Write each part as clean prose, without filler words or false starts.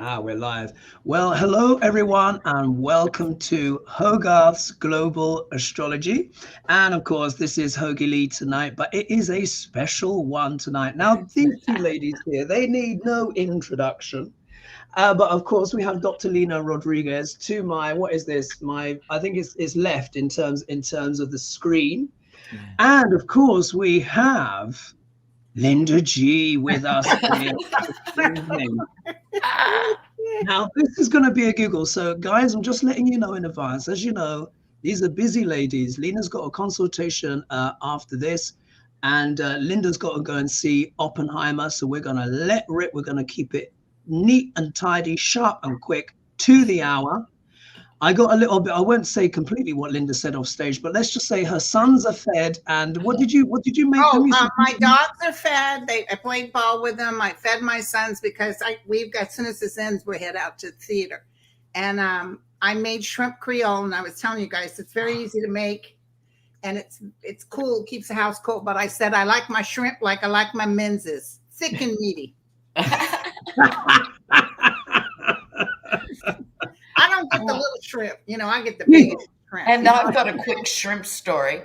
We're live. Well, hello everyone, and welcome to Hogarth's Global Astrology. And of course, this is Hoagie Lee tonight, but it is a special one tonight. Now, these two ladies here, they need no introduction. But of course, we have Dr. Lena Rodriguez to my, what is this? I think it's left in terms of the screen. Yeah. And of course, we have Linda G with us here. Now, this is going to be a Google. So, guys, I'm just letting you know in advance. As you know, these are busy ladies. Lena's got a consultation after this, and Linda's got to go and see Oppenheimer. So we're going to let rip. We're going to keep it neat and tidy, sharp and quick to the hour. I got a little bit, I won't say completely what Linda said off stage, but let's just say her sons are fed. And what did you make them? My dogs are fed. I played ball with them. I fed my sons because we've got, as soon as this ends, we head out to the theater. And I made shrimp Creole, and I was telling you guys, it's very easy to make. And it's cool, keeps the house cool. But I said, I like my shrimp like I like my menses, thick and meaty. I don't get the little shrimp, I get the big shrimp. And I've got a quick shrimp story.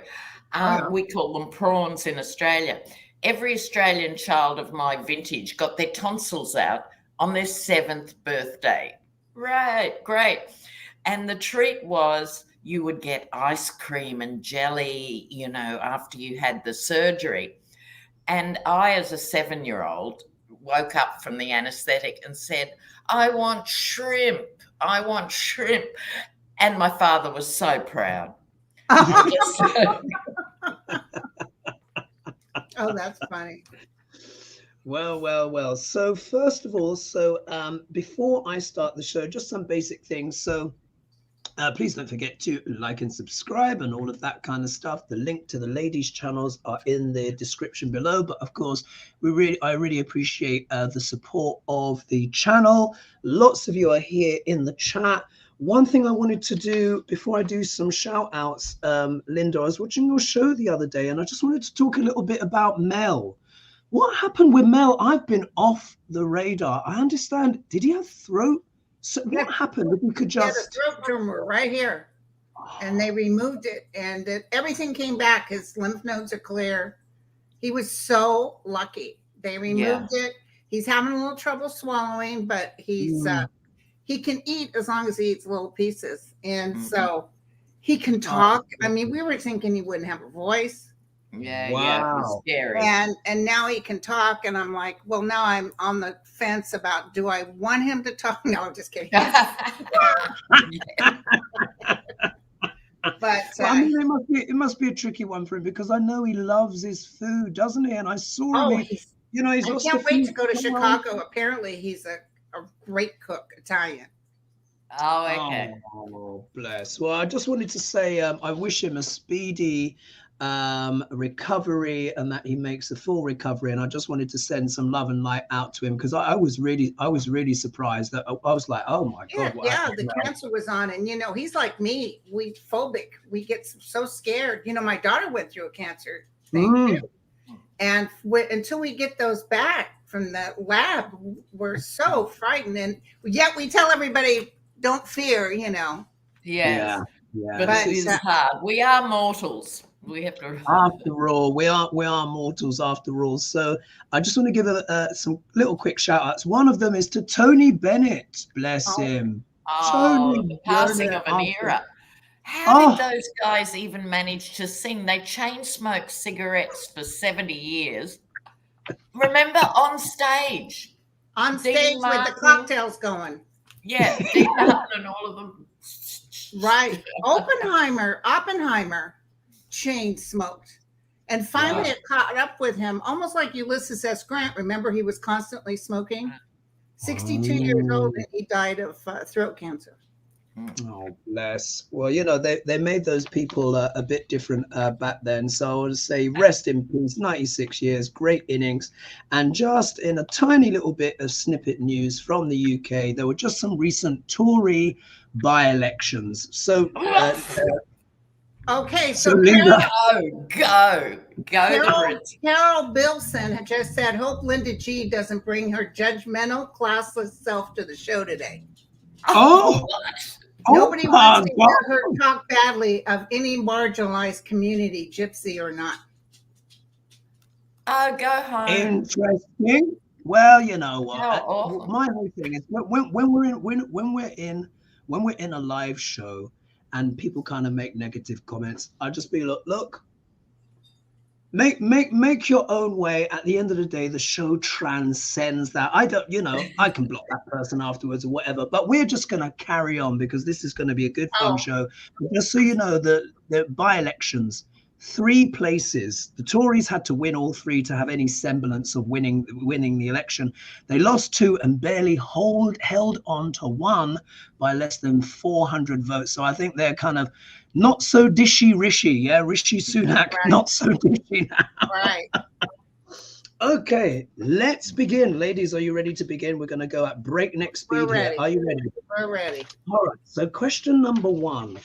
We call them prawns in Australia. Every Australian child of my vintage got their tonsils out on their 7th birthday. Right, great. And the treat was you would get ice cream and jelly, after you had the surgery. And I, as a 7-year-old, woke up from the anesthetic and said, I want shrimp. I want shrimp. And my father was so proud. Oh, that's funny. Well. So first of all, before I start the show, just some basic things. So please don't forget to like and subscribe and all of that kind of stuff. The link to the ladies' channels are in the description below. But of course, I really appreciate the support of the channel. Lots of you are here in the chat. One thing I wanted to do before I do some shout outs, Linda, I was watching your show the other day and I just wanted to talk a little bit about Mel. What happened with Mel? I've been off the radar. I understand. Did he have throat? So what happened? If we could just... He had a throat tumor right here, and they removed it, and everything came back. His lymph nodes are clear. He was so lucky. They removed it. He's having a little trouble swallowing, but he can eat as long as he eats little pieces, and so he can talk. I mean, we were thinking he wouldn't have a voice. Yeah, wow. It was scary. And now he can talk, and I'm like, well, now I'm on the fence about, do I want him to talk? No, I'm just kidding. But I mean, it must be a tricky one for him because I know he loves his food, doesn't he? And I saw him. He's I can't wait to go to Chicago. Apparently, he's a great cook, Italian. Oh, okay. Oh, bless. Well, I just wanted to say I wish him a speedy recovery and that he makes a full recovery, and I just wanted to send some love and light out to him because I was really surprised that I was like, oh my god, the cancer was on, and he's like me, we phobic, we get so scared. My daughter went through a cancer thing too, and until we get those back from the lab, we're so frightened, and yet we tell everybody don't fear. Yeah. But it is hard. We are mortals. We have to. After all, we are mortals after all. So I just want to give some little quick shout outs. One of them is to Tony Bennett. Bless him. Tony the passing of an era. How did those guys even manage to sing? They chain smoked cigarettes for 70 years. Remember, on stage with the cocktails going. Yeah, Dean Martin and all of them. Right. Oppenheimer chain smoked, and finally it caught up with him, almost like Ulysses S. Grant. Remember, he was constantly smoking. 62 years old, and he died of throat cancer. Oh, bless. Well, they made those people a bit different back then. So I want to say rest in peace. 96 years, great innings. And just in a tiny little bit of snippet news from the UK, there were just some recent Tory by-elections. So Okay, So so Linda, Go for it. Carol Bilson had just said, hope Linda G doesn't bring her judgmental, classless self to the show today. oh, Nobody oh wants my to hear her God. talk badly of any marginalized community, gypsy or not. Oh, go home. Interesting. Well, you know what? How awful. My whole thing is when we're in a live show and people kind of make negative comments, I just be look, make your own way. At the end of the day, the show transcends that. I don't, I can block that person afterwards or whatever, but we're just gonna carry on because this is gonna be a good fun show. Just so you know, the by-elections, 3 places, the Tories had to win all 3 to have any semblance of winning the election. They lost 2 and barely held on to 1 by less than 400 votes. So I think they're kind of not so dishy Rishi, yeah, Rishi Sunak, right. Not so dishy now. Right. Okay, let's begin. Ladies, are you ready to begin? We're going to go at breakneck speed here. Are you ready? We're ready. All right, so question number 1.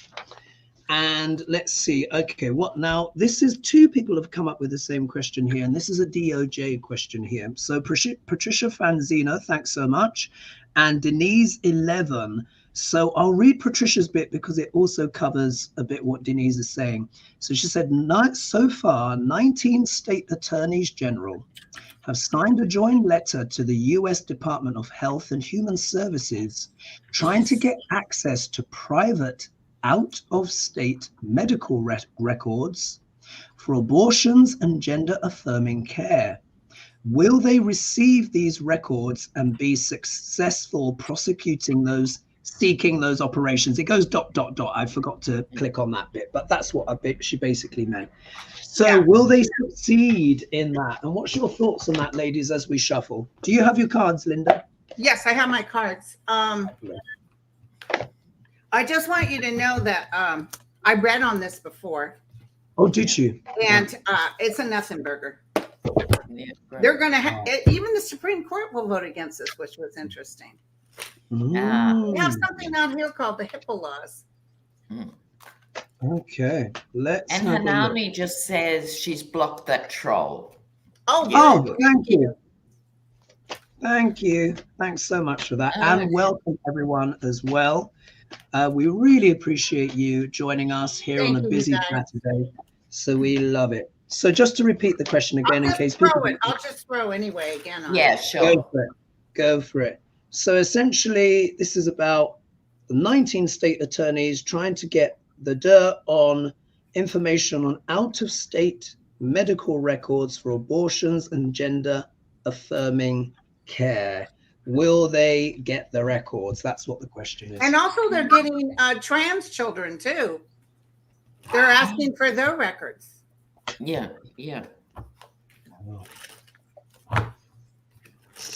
And let's see. Okay, what now? This is 2 people have come up with the same question here, and this is a DOJ question here. So Patricia Fanzina, thanks so much, and Denise 11. So I'll read Patricia's bit because it also covers a bit what Denise is saying. So she said, so far, 19 state attorneys general have signed a joint letter to the U.S. Department of Health and Human Services trying to get access to private out-of-state medical records for abortions and gender-affirming care. Will they receive these records and be successful prosecuting those, seeking those operations? It goes ... I forgot to click on that bit, but that's what she basically meant. So will they succeed in that? And what's your thoughts on that, ladies, as we shuffle? Do you have your cards, Linda? Yes, I have my cards. I just want you to know that I read on this before. Oh, did you? And it's a nothing burger. Yeah, they're going to have, even the Supreme Court will vote against this, which was interesting. We have something out here called the HIPAA laws. Okay, let's. And Hanami just says she's blocked that troll. Oh, thank you. Thank you. Thanks so much for that. And welcome everyone as well. We really appreciate you joining us here on a busy Saturday. So we love it. So just to repeat the question again, in case people. I'll just throw anyway again. Yeah, sure. Go for it. So essentially, this is about the 19 state attorneys trying to get the dirt on information on out-of-state medical records for abortions and gender-affirming care. Will they get the records? That's what the question is. And also they're getting trans children too. They're asking for their records. Yeah.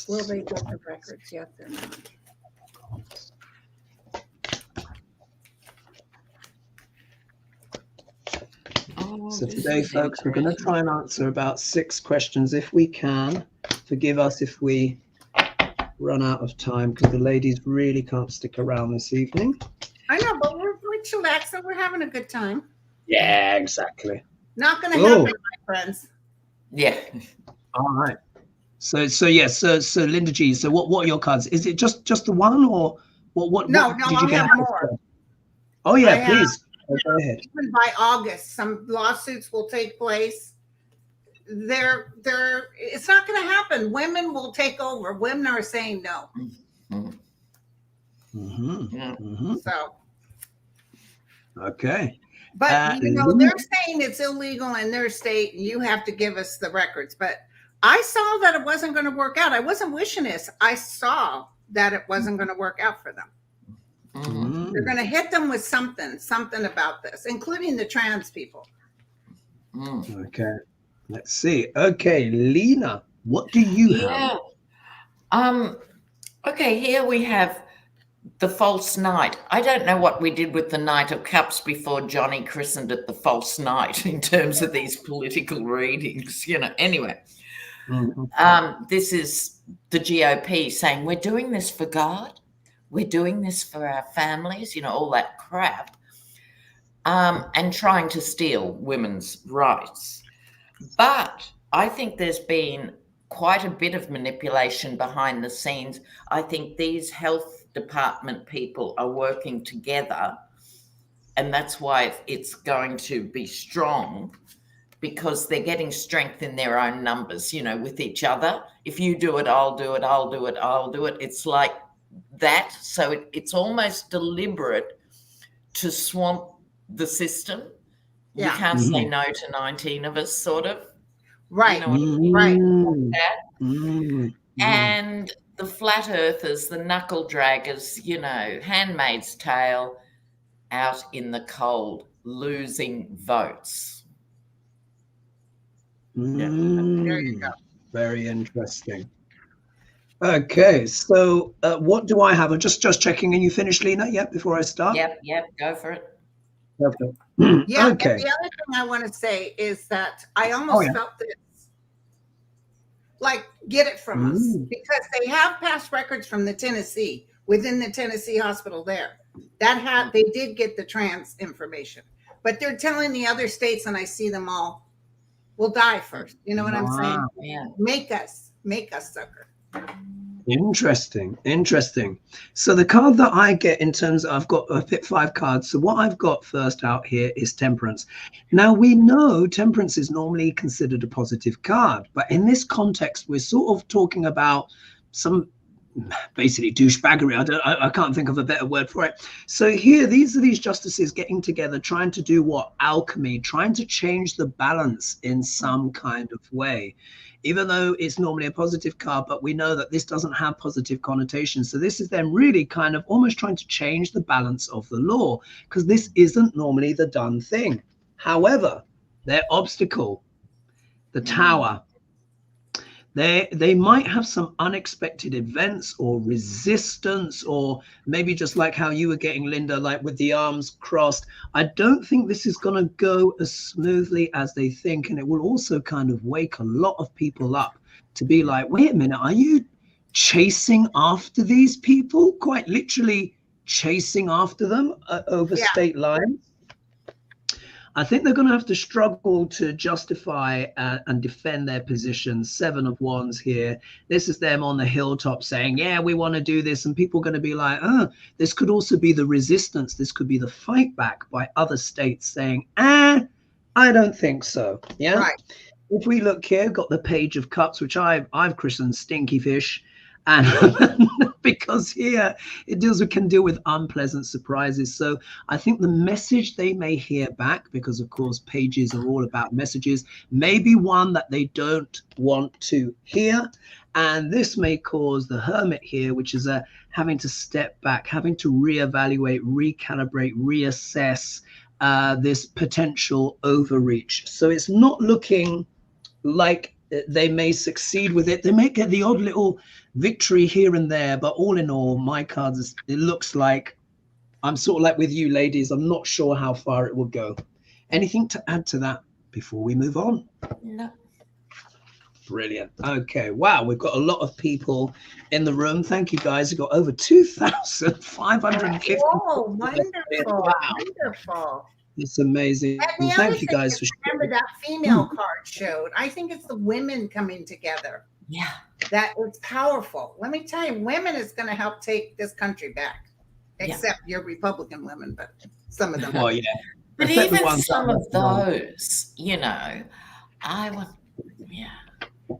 Will they get the records? Yes or no? So today, folks, we're going to try and answer about 6 questions if we can. Forgive us if we run out of time because the ladies really can't stick around this evening. I know, but we're chillaxing. We're having a good time. Yeah, exactly. Not going to happen, my friends. Yeah. All right. So Linda G. So what are your cards? Is it just the one or what? No, did you get? More. Oh yeah, please. Go ahead. Even by August, some lawsuits will take place. It's not going to happen. Women will take over. Women are saying no. So. Okay. But they're saying it's illegal in their state, and you have to give us the records. But I saw that it wasn't going to work out. I wasn't wishing this. I saw that it wasn't going to work out for them. They're going to hit them with something about this, including the trans people. Okay. Let's see. Okay, Lena, what do you have? Okay, here we have the false knight. I don't know what we did with the Knight of Cups before Johnny christened it the false knight in terms of these political readings, anyway. This is the GOP saying, we're doing this for God. We're doing this for our families, all that crap. and trying to steal women's rights. But I think there's been quite a bit of manipulation behind the scenes. I think these health department people are working together, and that's why it's going to be strong, because they're getting strength in their own numbers, with each other. If you do it, I'll do it, I'll do it, I'll do it. It's like that. So it's almost deliberate to swamp the system. Yeah. You can't say no to 19 of us, sort of. Right. You know what I mean? Right. And the flat earthers, the knuckle draggers, Handmaid's Tale, out in the cold, losing votes. There you go. Very interesting. Okay, so what do I have? I'm just checking in. You finished, Lena? Yep, before I start? Yep, go for it. Okay. Yeah, okay. and the other thing I want to say is that I almost felt this, like, get it from us, because they have past records from the Tennessee, within the Tennessee hospital there. They did get the trans information, but they're telling the other states, and I see them all, will die first. You know what I'm saying? Yeah. Make us sucker. Interesting. So the card that I get in terms of, I've got a pick 5 cards. So what I've got first out here is Temperance. Now we know Temperance is normally considered a positive card, but in this context, we're sort of talking about some basically douchebaggery. I can't think of a better word for it. So here, these are these justices getting together, trying to do what? Alchemy, trying to change the balance in some kind of way. Even though it's normally a positive card, but we know that this doesn't have positive connotations. So this is them really kind of almost trying to change the balance of the law, because this isn't normally the done thing. However, their obstacle, the Tower, they might have some unexpected events or resistance, or maybe just like how you were getting, Linda, like with the arms crossed. I don't think this is going to go as smoothly as they think. And it will also kind of wake a lot of people up to be like, wait a minute, are you chasing after these people? Quite literally chasing after them over state lines? I think they're going to have to struggle to justify and defend their position. 7 of Wands here. This is them on the hilltop saying, yeah, we want to do this. And people are going to be like, oh, this could also be the resistance. This could be the fight back by other states saying, I don't think so. Yeah. Right. If we look here, got the Page of Cups, which I've christened Stinky Fish. And because here it can deal with unpleasant surprises. So I think the message they may hear back, because of course pages are all about messages, may be one that they don't want to hear. And this may cause the Hermit here, which is having to step back, having to reevaluate, recalibrate, reassess this potential overreach. So it's not looking like they may succeed with it. They may get the odd little victory here and there, but all in all, my cards, it looks like I'm sort of like with you ladies. I'm not sure how far it will go. Anything to add to that before we move on? No. Brilliant. Okay. Wow. We've got a lot of people in the room. Thank you guys. We've got over 2,550. Oh, wonderful. Wow. Wonderful. It's amazing. And Thank you guys for remember that female card showed. I think it's the women coming together. Yeah. That it's powerful. Let me tell you, women is going to help take this country back. Except your Republican women, but some of them. Well, yeah. But even some of those, I want,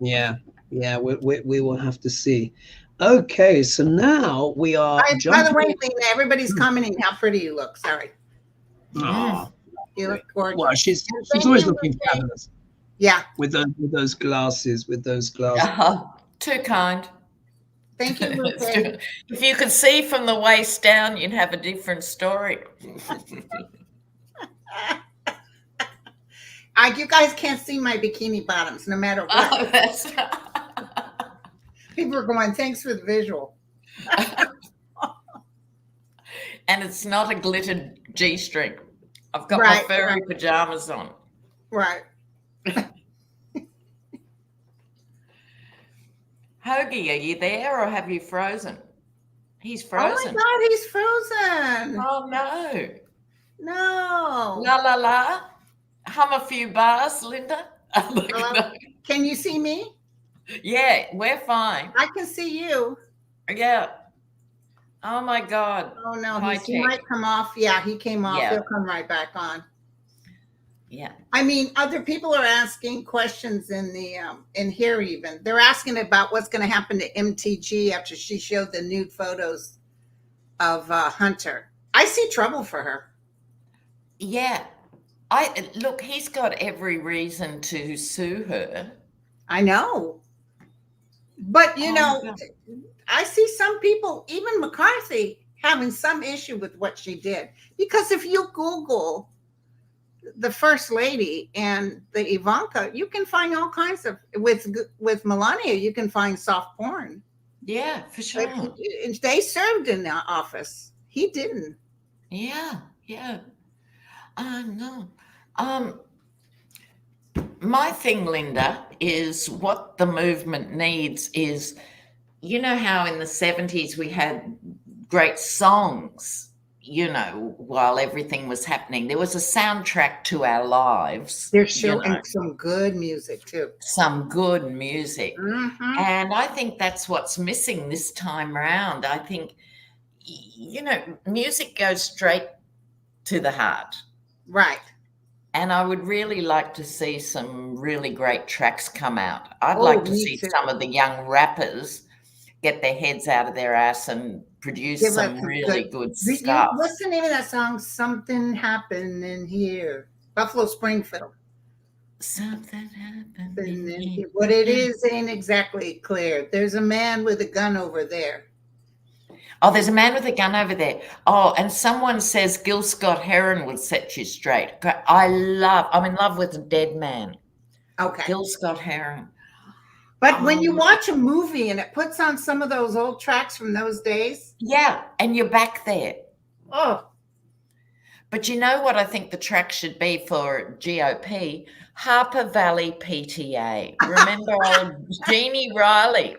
Yeah, we will have to see. Okay, so now we are. By the way, Lena, everybody's commenting how pretty you look. Sorry. Oh, you look gorgeous. Well, she's always looking fabulous. Yeah. With those glasses, too kind. Thank you. If you could see from the waist down, you'd have a different story. You guys can't see my bikini bottoms, no matter what. People are going, thanks for the visual. And it's not a glittered G-string. I've got my furry pajamas on. Right. Hoagie, are you there or have you frozen? He's frozen. Oh my God, he's frozen. Oh no. No. La la la. Hum a few bars, Linda. Hello? Can you see me? Yeah, we're fine. I can see you. Yeah. Oh my God. Oh no, High he tech. might come off. Yeah, he came off. Yeah. He'll come right back on. Yeah. I mean, other people are asking questions in the in here. Even they're asking about what's going to happen to MTG after she showed the nude photos of Hunter. I see trouble for her. Yeah. Look, he's got every reason to sue her. I know, but you know, I see some people, even McCarthy, having some issue with what she did. Because if you Google the first lady and the Ivanka, you can find all kinds of with Melania. You can find soft porn. Yeah, for sure. They served in the office. He didn't. Yeah, yeah. No. My thing, Linda, is what the movement needs is, you know how in the 70s we had great songs, you know, while everything was happening. There was a soundtrack to our lives. They're showing some good music too. Some good music. Mm-hmm. And I think that's what's missing this time around. I think, you know, music goes straight to the heart. Right. And I would really like to see some really great tracks come out. I'd like to see some of the young rappers get their heads out of their ass and produce some really good stuff. What's the name of that song? Something Happened in Here. Buffalo Springfield. Something happened in here. What it is ain't exactly clear. There's a man with a gun over there. Oh, there's a man with a gun over there. Oh, and someone says Gil Scott-Heron would set you straight. I'm in love with a dead man. Okay. Gil Scott-Heron. But when you watch a movie and it puts on some of those old tracks from those days. Yeah, and you're back there. Oh. But you know what I think the track should be for GOP? Harper Valley PTA. Remember old Jeannie Riley?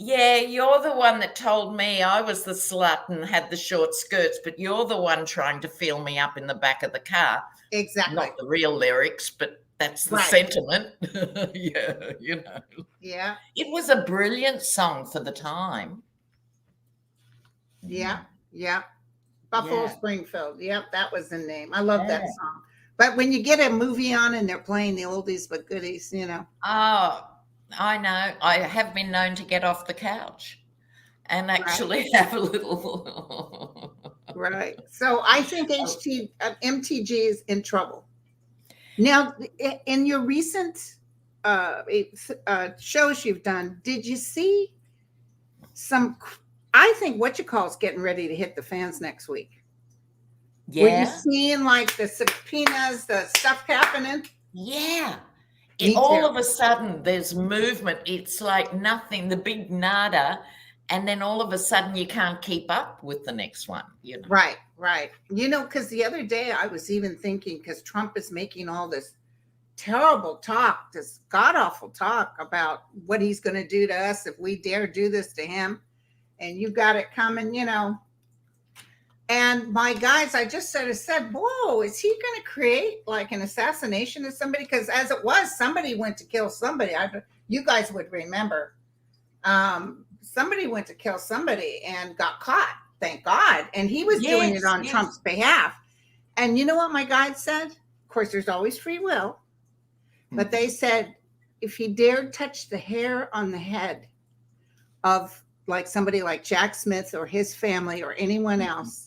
Yeah, you're the one that told me I was the slut and had the short skirts, but you're the one trying to feel me up in the back of the car. Exactly. Not the real lyrics, but that's the sentiment. Yeah, you know. Yeah. It was a brilliant song for the time. Yeah, yeah. Buffalo Springfield. Yep, that was the name. I love that song. But when you get a movie on and they're playing the oldies but goodies, you know. Oh, I know. I have been known to get off the couch and actually have a little. Right. So I think MTG is in trouble. Now, in your recent shows you've done, did you see some? I think what you call is getting ready to hit the fans next week. Yeah. Were you seeing like the subpoenas, the stuff happening? Yeah. All of a sudden, there's movement. It's like nothing, the big nada, and then all of a sudden you can't keep up with the next one. You know? Right, right. You know, because the other day I was even thinking, because Trump is making all this terrible talk, this god-awful talk about what he's going to do to us if we dare do this to him. And you got it coming, you know. And my guys, I just sort of said, whoa, is he going to create like an assassination of somebody? Because as it was, somebody went to kill somebody. You guys would remember. Somebody went to kill somebody and got caught, thank God. And he was doing it on Trump's behalf. And you know what my guys said? Of course, there's always free will. But they said, if he dared touch the hair on the head of like somebody like Jack Smith or his family or anyone else,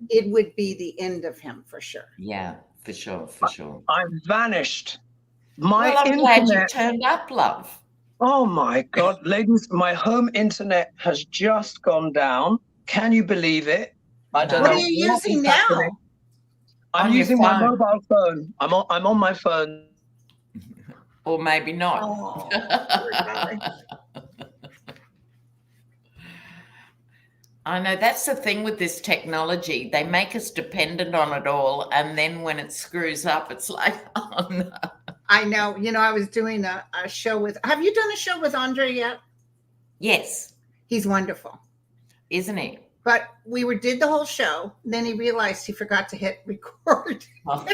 it would be the end of him for sure. Yeah, for sure, for sure. I've vanished. I'm glad you turned up, love. Oh my God, ladies, my home internet has just gone down. Can you believe it? I don't know. What are you using now? Happening. I'm using my mobile phone. I'm on my phone. Or maybe not. Oh, I know that's the thing with this technology. They make us dependent on it all. And then when it screws up, it's like, oh no. I know. You know, I was doing a show with, have you done a show with Andre yet? Yes. He's wonderful. Isn't he? But we did the whole show. Then he realized he forgot to hit record. Oh.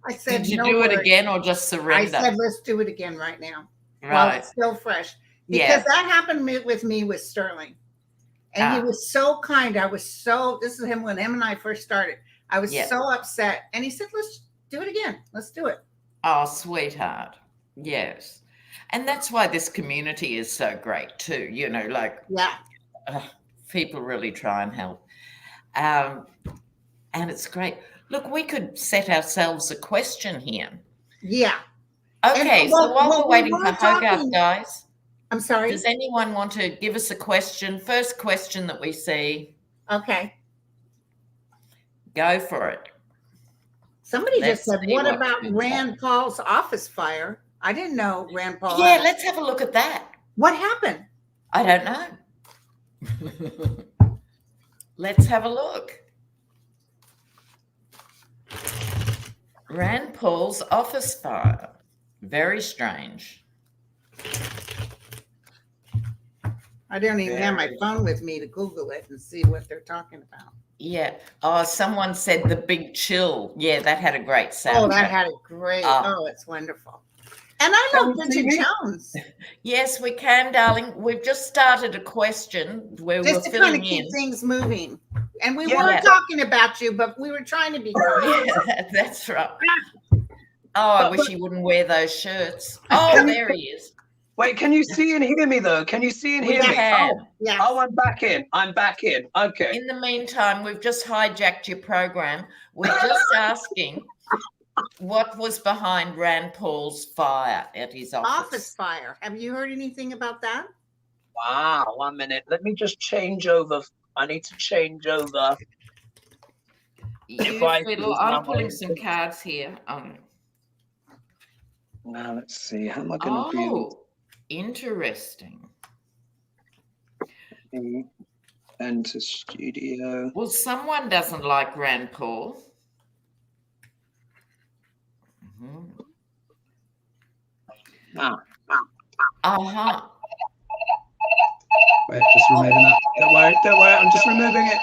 I said, did you no do worries. it again or just surrender? I said, let's do it again right now. Right. While it's still fresh. Because that happened with me with Sterling. And he was so kind. This is him when him and I first started. I was so upset. And he said, let's do it again. Let's do it. Oh, sweetheart. Yes. And that's why this community is so great too. You know, like people really try and help. And it's great. Look, we could set ourselves a question here. Yeah. Okay, so while we're waiting for Hogarth, guys. I'm sorry. Does anyone want to give us a question? First question that we see. Okay. Go for it. Somebody just said, what about Rand Paul's office fire? I didn't know Rand Paul. Yeah, let's have a look at that. What happened? I don't know. Let's have a look. Rand Paul's office fire. Very strange. I don't even have my phone with me to Google it and see what they're talking about. Yeah. Oh, someone said The Big Chill. Yeah, that had a great sound. Oh, that had a great. It's wonderful. And I love Bridget Jones. Yes, we can, darling. We've just started a question where we're just to filling kind of keep in things moving. And we weren't talking about you, but we were trying to be. Yeah, that's right. Oh, I wish he wouldn't wear those shirts. Oh, there he is. Wait, can you see and hear me though? Can you see and hear me? Yes. Oh, I'm back in. I'm back in. Okay. In the meantime, we've just hijacked your program. We're just asking what was behind Rand Paul's fire at his office. Office fire. Have you heard anything about that? Wow. 1 minute. Let me just change over. I need to change over. I'm putting some cards here. Now let's see. How am I going to do? Interesting. Enter studio. Well, someone doesn't like Rand Paul. Wait, just removing that. Don't worry. I'm just removing it.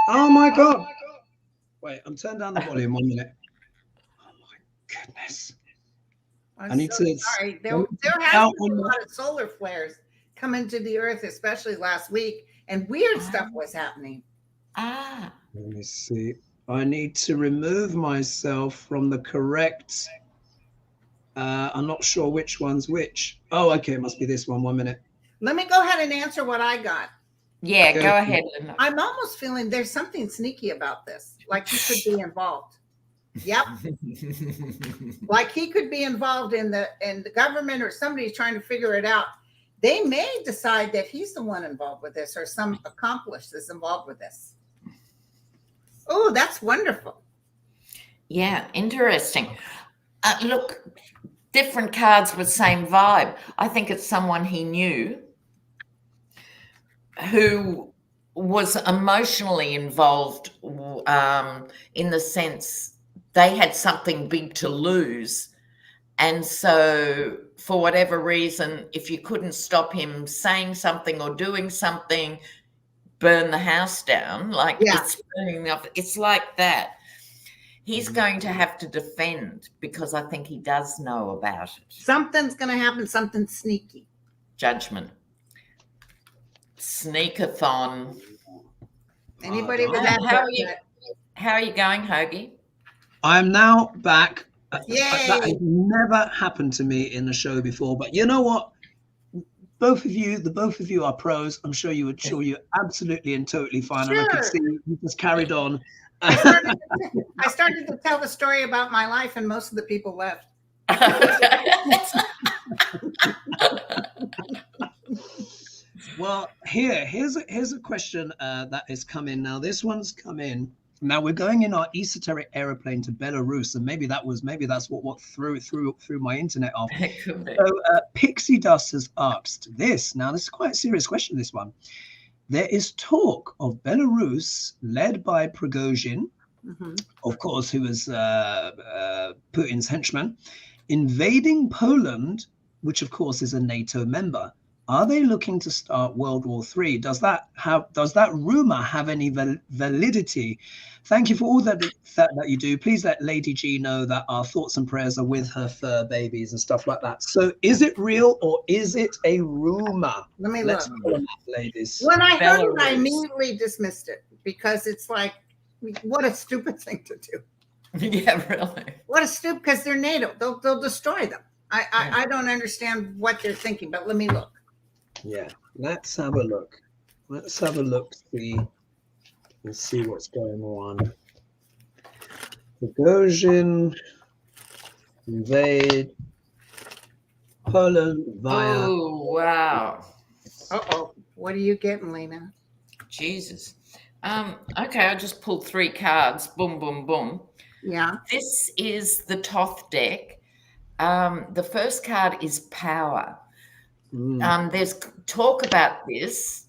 Oh my God. Wait, I'm turning down the volume 1 minute. Oh my goodness. I need to. Sorry, there has been a lot of solar flares coming to the earth, especially last week, and weird stuff was happening. Let me see. I need to remove myself from the correct. I'm not sure which one's which. Oh, okay, it must be this one. 1 minute. Let me go ahead and answer what I got. Yeah, go ahead. I'm almost feeling there's something sneaky about this, like he could be involved. Yep. Like he could be involved in the government, or somebody's trying to figure it out. They may decide that he's the one involved with this, or some accomplice is involved with this. Oh, that's wonderful. Yeah, interesting. Look, different cards with same vibe. I think it's someone he knew who was emotionally involved in the sense they had something big to lose. And so for whatever reason, if you couldn't stop him saying something or doing something, burn the house down, like it's burning up. It's like that. He's going to have to defend because I think he does know about it. Something's going to happen, something sneaky. Judgment. Sneakathon. Anybody with that? How are you going, Hoagie? I'm now back. Yay. That has never happened to me in a show before, but you know what? Both of you are pros. I'm sure you're absolutely and totally fine. Sure. And I could see you just carried on. I started to tell the story about my life, and most of the people left. Well, here's a question that is coming now. This one's come in. Now we're going in our esoteric aeroplane to Belarus, and maybe that's what threw my internet off. So Pixie Dust has asked this. Now this is quite a serious question. This one. There is talk of Belarus, led by Prigozhin, of course, who was Putin's henchman, invading Poland, which of course is a NATO member. Are they looking to start World War III? Does that rumor have any validity? Thank you for all that you do. Please let Lady G know that our thoughts and prayers are with her fur babies and stuff like that. So is it real or is it a rumor? Let me Let's look. ladies. When I heard it, I immediately dismissed it because it's like, what a stupid thing to do. Yeah, really. What a stupid, because they're NATO. They'll destroy them. I don't understand what they're thinking, but let me look. Yeah, let's have a look. Let's have a look, and see what's going on. Prigozhin invade Poland via. Oh, wow. Uh-oh. What are you getting, Lena? Jesus. Okay, I just pulled 3 cards. Boom, boom, boom. Yeah. This is the Thoth deck. The first card is power. There's talk about this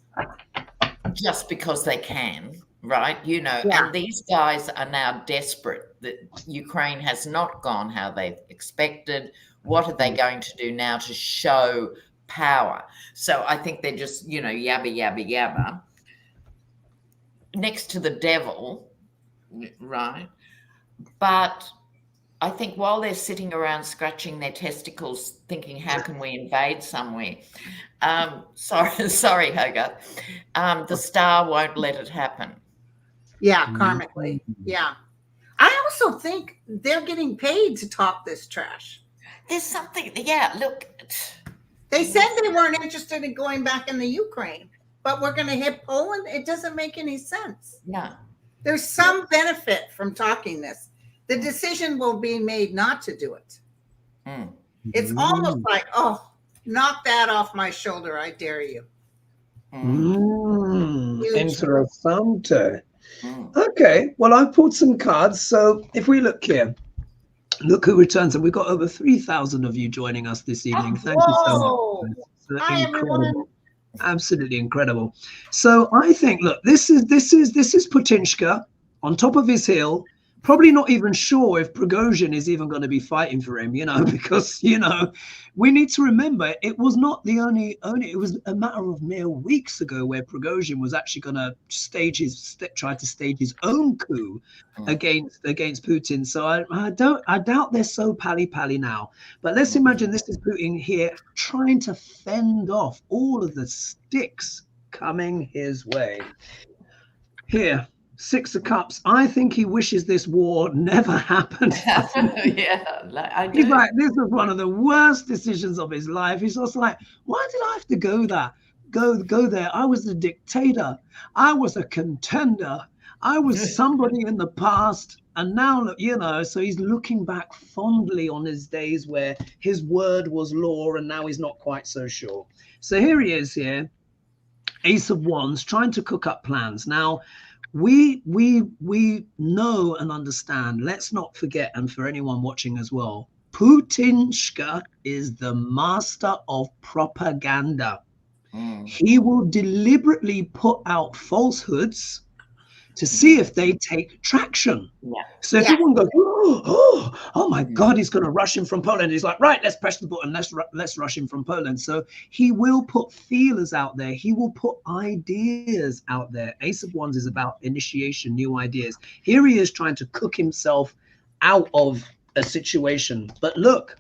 just because they can, right? And these guys are now desperate that Ukraine has not gone how they expected. What are they going to do now to show power? So I think they're just, yabba, yabba, yabba. Next to the devil, right? But I think while they're sitting around scratching their testicles, thinking, how can we invade somewhere? Sorry, Hogarth. The star won't let it happen. Yeah, karmically. Yeah. I also think they're getting paid to talk this trash. There's something, look. They said they weren't interested in going back in the Ukraine, but we're going to hit Poland. It doesn't make any sense. No. There's some benefit from talking this. The decision will be made not to do it. It's almost like, knock that off my shoulder. I dare you. Interessante. Okay, well, I've pulled some cards. So if we look here, look who returns. And we've got over 3,000 of you joining us this evening. Thank you so much. Hi, everyone. Absolutely incredible. So I think, look, this is Putinshka on top of his hill, probably not even sure if Prigozhin is even going to be fighting for him, because, we need to remember it was not the only, it was a matter of mere weeks ago where Prigozhin was actually going to try to stage his own coup against Putin. So I doubt they're so pally now. But let's imagine this is Putin here trying to fend off all of the sticks coming his way. Here. 6 of Cups. I think he wishes this war never happened. I do. He's like, this was one of the worst decisions of his life. He's just like, why did I have to go there? I was a dictator. I was a contender. I was somebody in the past. And now, look, so he's looking back fondly on his days where his word was law, and now he's not quite so sure. So here he is here, Ace of Wands, trying to cook up plans. Now, we know and understand, let's not forget, and for anyone watching as well, Putinshka is the master of propaganda. He will deliberately put out falsehoods to see if they take traction. So if everyone goes, oh my God, he's going to rush him from Poland. He's like, right, let's press the button. Let's rush him from Poland. So he will put feelers out there. He will put ideas out there. Ace of Wands is about initiation, new ideas. Here he is trying to cook himself out of a situation. But look,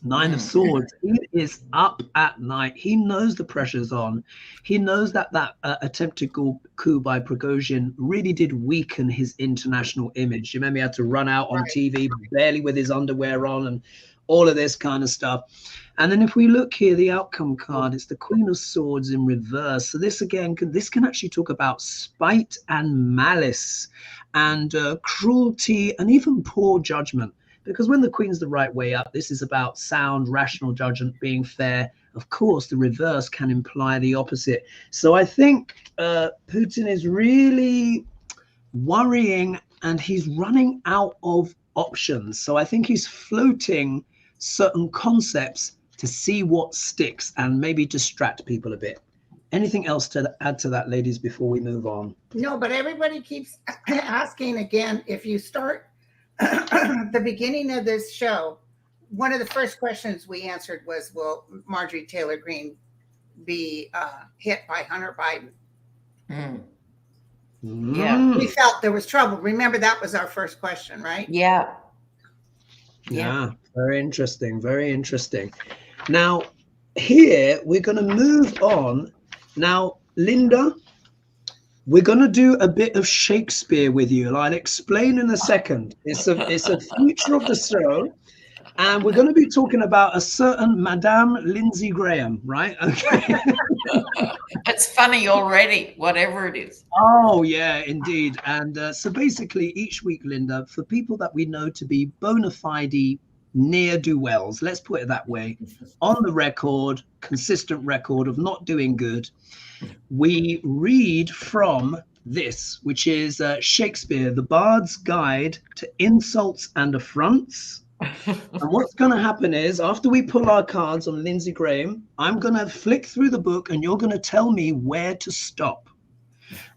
9 of Swords, he is up at night. He knows the pressure's on. He knows that attempted coup by Prigozhin really did weaken his international image. You remember he had to run out on TV barely with his underwear on and all of this kind of stuff. And then if we look here, the outcome card, it's the Queen of Swords in reverse. So this again, this can actually talk about spite and malice and cruelty and even poor judgment. Because when the Queen's the right way up, this is about sound, rational judgment, being fair. Of course, the reverse can imply the opposite. So I think Putin is really worrying and he's running out of options. So I think he's floating certain concepts to see what sticks and maybe distract people a bit. Anything else to add to that, ladies, before we move on? No, but everybody keeps asking again, if you start the beginning of this show, one of the first questions we answered was, will Marjorie Taylor Greene be hit by Hunter Biden? Yeah. We felt there was trouble. Remember, that was our first question, right? Yeah. Yeah. Very interesting. Very interesting. Now, here we're going to move on. Now, Linda, we're going to do a bit of Shakespeare with you, and I'll explain in a second. It's a feature of the show, and we're going to be talking about a certain Madame Lindsay Graham, right? Okay. It's funny already, whatever it is. Oh, yeah, indeed. And so basically each week, Linda, for people that we know to be bona fide ne'er-do-wells, let's put it that way, on the record, consistent record of not doing good, we read from this, which is Shakespeare, the Bard's Guide to Insults and Affronts. And what's going to happen is, after we pull our cards on Lindsay Graham, I'm going to flick through the book and you're going to tell me where to stop.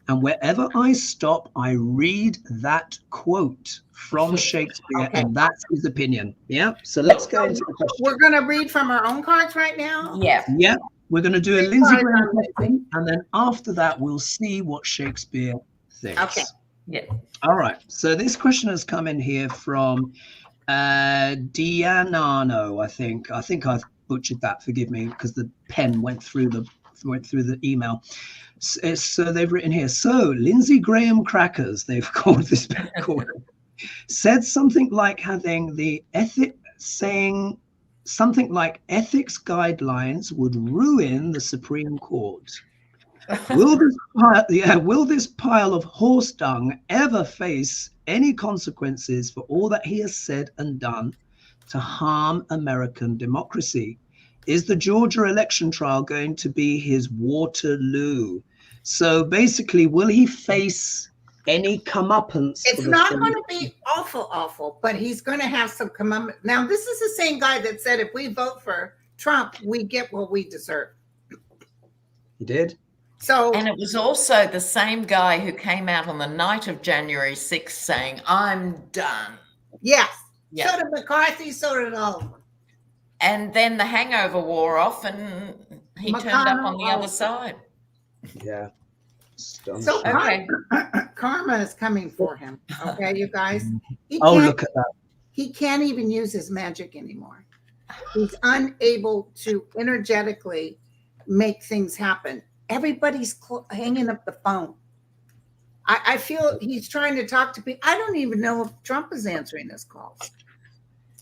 And wherever I stop, I read that quote from Shakespeare, and that's his opinion. Yeah. So let's go into the question. We're going to read from our own cards right now? Yeah. Yeah. We're going to do a Lindsay Graham question, and then after that, we'll see what Shakespeare thinks. Okay. Yeah. All right. So this question has come in here from Dianano, I think. I think I've butchered that. Forgive me, because the pen went through the email. So they've written here. So Lindsay Graham crackers, they've called this said something like saying something like ethics guidelines would ruin the Supreme Court. Will this pile of horse dung ever face any consequences for all that he has said and done to harm American democracy? Is the Georgia election trial going to be his Waterloo? So basically, will he face any comeuppance? It's not going to be awful, but he's going to have some comeuppance. Now, this is the same guy that said if we vote for Trump, we get what we deserve. He did. So, and it was also the same guy who came out on the night of January 6th saying, I'm done. Yes. Yeah. So did McCarthy, so did all of them. And then the hangover wore off and he turned up on the other side. Yeah. So karma is coming for him. Okay, you guys. Look at that. He can't even use his magic anymore. He's unable to energetically make things happen. Everybody's hanging up the phone. I feel he's trying to talk to people. I don't even know if Trump is answering his calls.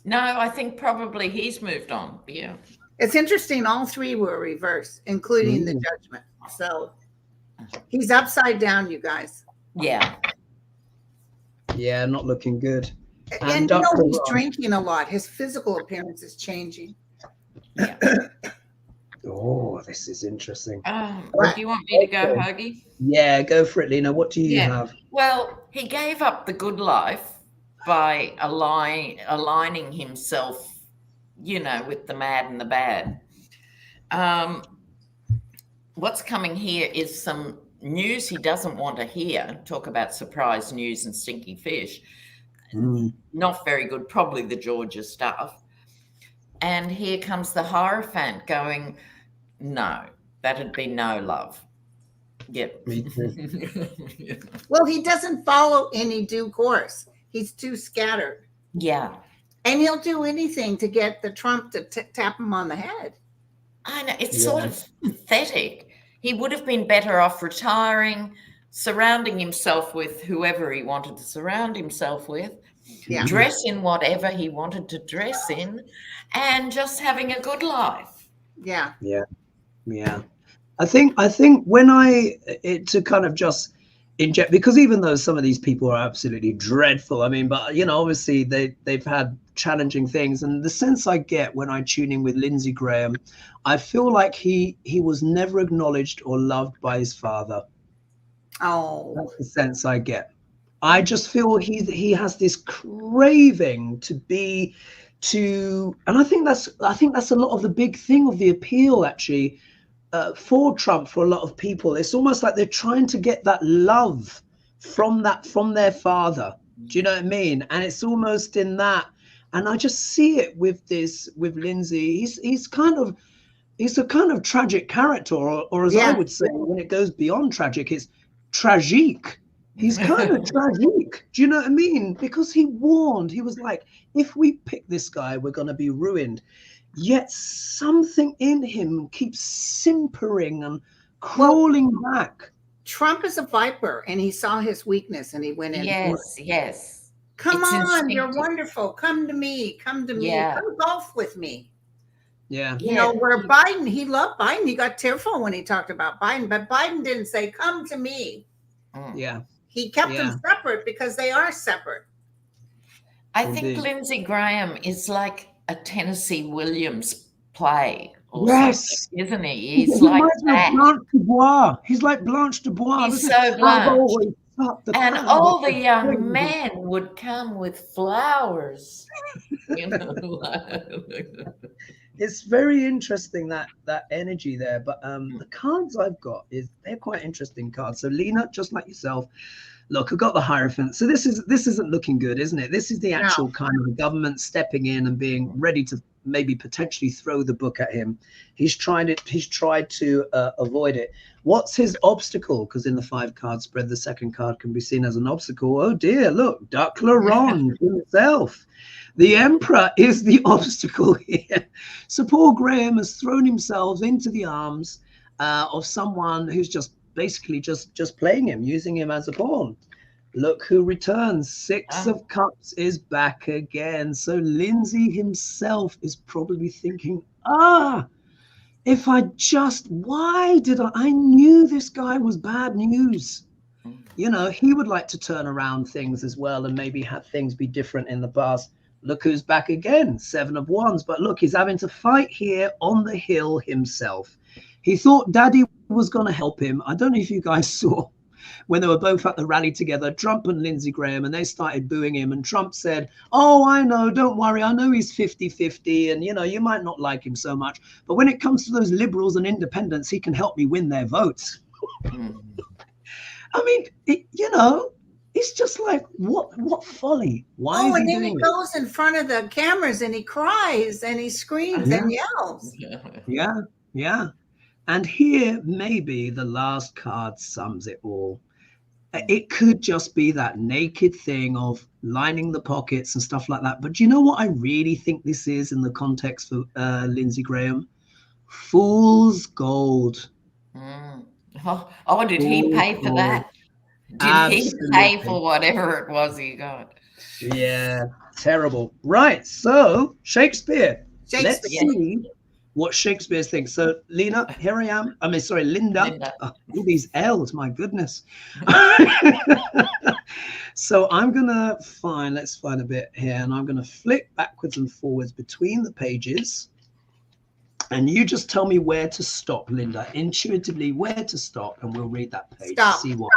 No, I think probably he's moved on. Yeah. It's interesting. All three were reversed, including the judgment. So he's upside down, you guys. Yeah. Yeah, not looking good. And you know, he's drinking a lot. His physical appearance is changing. Yeah. Oh, this is interesting. Do you want me to go, Hoagie? Yeah, go for it, Lena. What do you have? Well, he gave up the good life by aligning himself, with the mad and the bad. What's coming here is some news he doesn't want to hear. Talk about surprise news and stinky fish. Not very good, probably the Georgia stuff. And here comes the Hierophant going, no, that'd be no love. Yep. Me too. Well, he doesn't follow any due course. He's too scattered. Yeah. And he'll do anything to get the Trump to tap him on the head. I know. It's sort of pathetic. He would have been better off retiring, surrounding himself with whoever he wanted to surround himself with, dress in whatever he wanted to dress in, and just having a good life. Yeah. I think when to kind of just inject, because even though some of these people are absolutely dreadful, I mean, but obviously they've had challenging things, and the sense I get when I tune in with Lindsey Graham, I feel like he was never acknowledged or loved by his father. Oh, that's the sense I get. I just feel he has this craving and I think that's a lot of the big thing of the appeal actually for Trump, for a lot of people. It's almost like they're trying to get that love from their father. Do you know what I mean? And it's almost in that. And I just see it with Lindsay. He's a kind of tragic character, or as I would say, when it goes beyond tragic, it's tragique. He's kind of tragic. Do you know what I mean? Because he warned, he was like, if we pick this guy, we're going to be ruined. Yet something in him keeps simpering and crawling back. Trump is a viper, and he saw his weakness, and he went in. Yes. Come on, you're wonderful. Come to me. Come golf with me. Yeah. You know, where Biden, he loved Biden. He got tearful when he talked about Biden, but Biden didn't say, come to me. Yeah. He kept them separate because they are separate. I think Lindsey Graham is like a Tennessee Williams play. Yes. Isn't he? He's like that. Blanche Dubois. He's like Blanche Dubois. He's so Blanche. And all the young men would come with flowers. You know. It's very interesting, that energy there. But the cards I've got, they're quite interesting cards. So Lena, just like yourself, look, I've got the Hierophant. So this isn't looking good, isn't it? This is the actual kind of the government stepping in and being ready to maybe potentially throw the book at him. He's tried to avoid it. What's his obstacle? Because in the 5-card spread, the second card can be seen as an obstacle. Oh dear, look, Duc Laronde himself. The Emperor is the obstacle here. So Paul Graham has thrown himself into the arms of someone who's just basically just playing him, using him as a pawn. Look who returns. 6 of Cups is back again. So Lindsay himself is probably thinking, if I knew this guy was bad news. You know, he would like to turn around things as well and maybe have things be different in the past. Look who's back again, 7 of Wands. But look, he's having to fight here on the hill himself. He thought Daddy was going to help him. I don't know if you guys saw when they were both at the rally together, Trump and Lindsey Graham, and they started booing him. And Trump said, oh, I know, don't worry. I know he's 50-50 and, you know, you might not like him so much. But when it comes to those liberals and independents, he can help me win their votes. I mean, it's just like, what folly? Why is he doing it? And then he goes in front of the cameras and he cries and he screams and yells. Yeah. And here, maybe the last card sums it all. It could just be that naked thing of lining the pockets and stuff like that. But do you know what I really think this is in the context for Lindsey Graham? Fool's gold. Oh, did he pay for that? Did he pay for whatever it was he got? Yeah, terrible. Right, so Shakespeare. Let's see what Shakespeare thinks. So Lena, here I am. I mean, sorry, Linda. Oh, all these L's, my goodness. So I'm gonna let's find a bit here, and I'm gonna flick backwards and forwards between the pages. And you just tell me where to stop, Linda. Intuitively, where to stop, and we'll read that page. Stop. See what.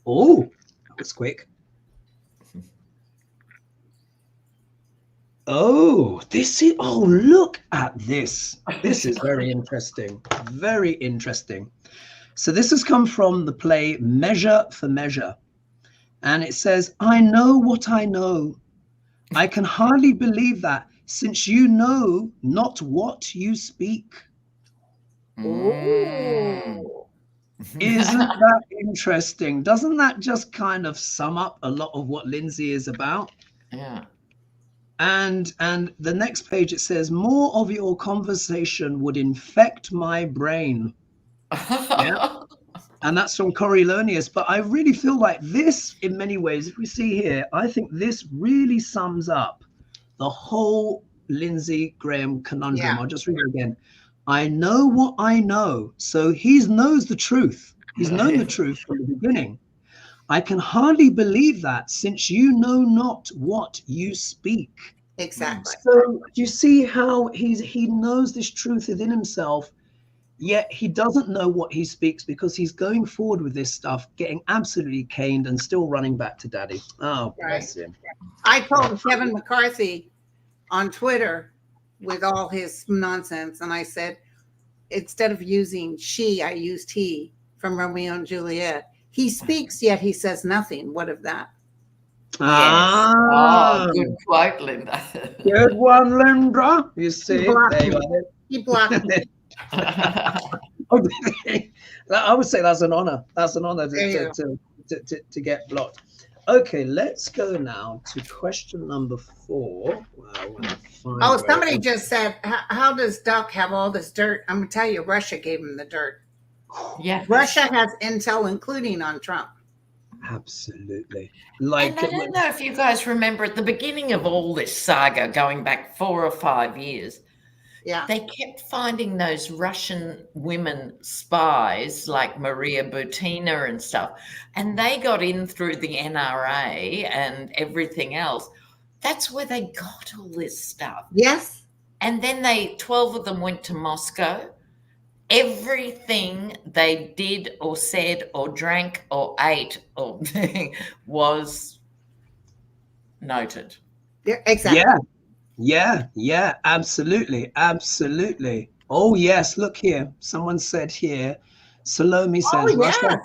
Oh, that was quick. Oh, look at this. This is very interesting. Very interesting. So this has come from the play Measure for Measure. And it says, I know what I know. I can hardly believe that, since you know not what you speak. Oh. Isn't that interesting? Doesn't that just kind of sum up a lot of what Lindsay is about? Yeah. And the next page, it says, more of your conversation would infect my brain. Yeah. And that's from Coriolanus. But I really feel like this, in many ways, if we see here, I think this really sums up the whole Lindsey Graham conundrum. Yeah. I'll just read it again. I know what I know. So he knows the truth. He's known the truth from the beginning. I can hardly believe that, since you know not what you speak. Exactly. So do you see how he knows this truth within himself, yet he doesn't know what he speaks, because he's going forward with this stuff, getting absolutely caned and still running back to Daddy. Oh, bless him. I told Kevin McCarthy on Twitter with all his nonsense, and I said, instead of using she, I used he from Romeo and Juliet. He speaks, yet he says nothing. What of that? Yes. Oh, good quote, Linda. Good one, Linda. You see, there you are. He blocked me. I would say that's an honor. That's an honor to get blocked. Okay, let's go now to question number 4. Oh, somebody just said, how does Duck have all this dirt? I'm going to tell you, Russia gave him the dirt. Yeah. Russia has intel, including on Trump. Absolutely. And I don't know if you guys remember at the beginning of all this saga, going back 4 or 5 years, they kept finding those Russian women spies like Maria Butina and stuff, and they got in through the NRA and everything else. That's where they got all this stuff. Yes. And then 12 of them went to Moscow. Everything they did or said or drank or ate or was noted. Yeah, exactly. Yeah, absolutely. Oh, yes, look here. Someone said here, Salome says, Russia